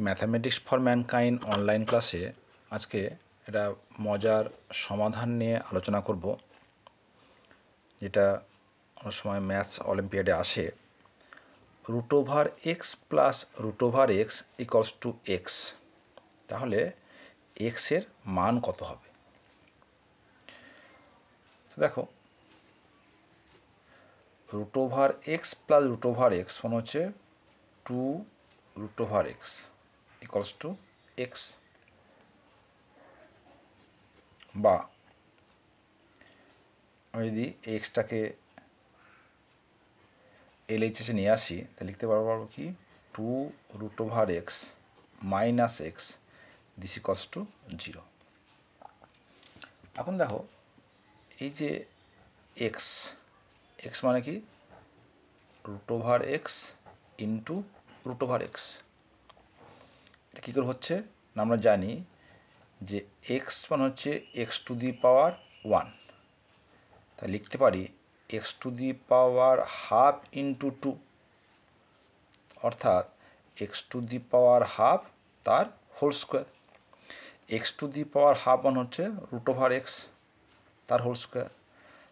Mathematics for mankind online ক্লাসে আজকে একটা মজার সমাধান নিয়ে আলোচনা করব, যেটা অনেক সময় ম্যাথস অলিম্পিয়াডে আসে। Root over x plus root over x equals to x, তাহলে এক্সের মান কত হবে? তো দেখো, root over x plus root over x মানে হচ্ছে 2 root over x equals to x, বা আমি যদি এক্সটাকে এলএইচএসে নিয়ে আসি, তাহলে লিখতে পারবো কি 2 root over x minus x this equals to 0। এখন দেখো, এই যে এক্স এক্স মানে কি root over x into root over x. এটা কী করে হচ্ছে না, আমরা জানি যে এক্স মানে হচ্ছে এক্স টু দি পাওয়ার 1, তাই লিখতে পারি x to the power half into 2, অর্থাৎ x to the power half তার whole square. X to the power half মানে হচ্ছে রুট ওভার এক্স তার হোল স্কোয়ার,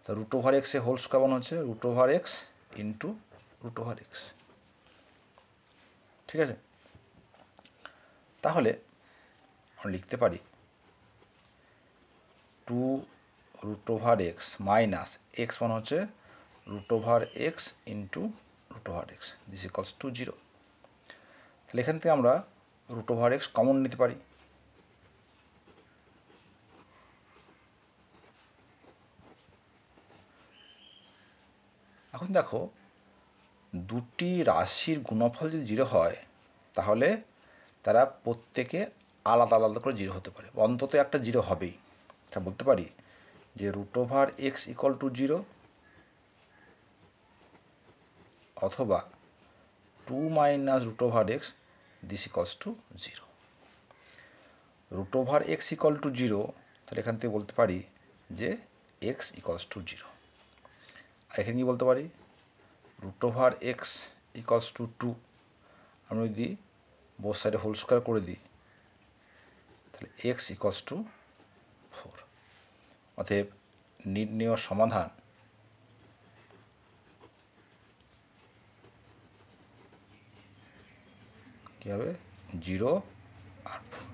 তা রুট ওভার এক্সের হোল স্কোয়ার মানে হচ্ছে root over x into root over x. ঠিক আছে, তাহলে আমরা লিখতে পারি 2 root over x minus x মানে হচ্ছে root over x into root over x this equals to 0। তাহলে এখান থেকে আমরা রুট ওভার এক্স কমন নিতে পারি। এখন দেখো, দুটি রাশির গুণফল যদি 0 হয়, তাহলে তারা প্রত্যেকে আলাদা আলাদা করে 0 হতে পারে, অন্তত একটা 0 হবেই। এটা বলতে পারি যে root over x equal to 0, অথবা 2 minus root over x this equals to 0। Root over x equal to 0, তাহলে এখান থেকে বলতে পারি যে এক্স ইকুয়ালস টু 0। আর এখানে কি বলতে পারি, root over x equals to 2, আমি যদি বোথ সাইডে হোল স্কোয়ার করে দিই, তাহলে এক্স ইকুয়ালস টু 4। অতএব নির্ণেয় সমাধান কী হবে, 0 আর 4।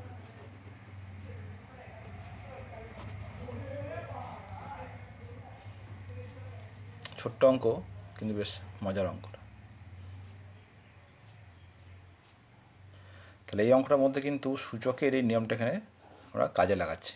ছোট্ট অঙ্ক, কিন্তু বেশ মজার অঙ্কটা। তাহলে এই অঙ্কটার মধ্যে কিন্তু সূচকের এই নিয়মটা এখানে আমরা কাজে লাগাচ্ছি।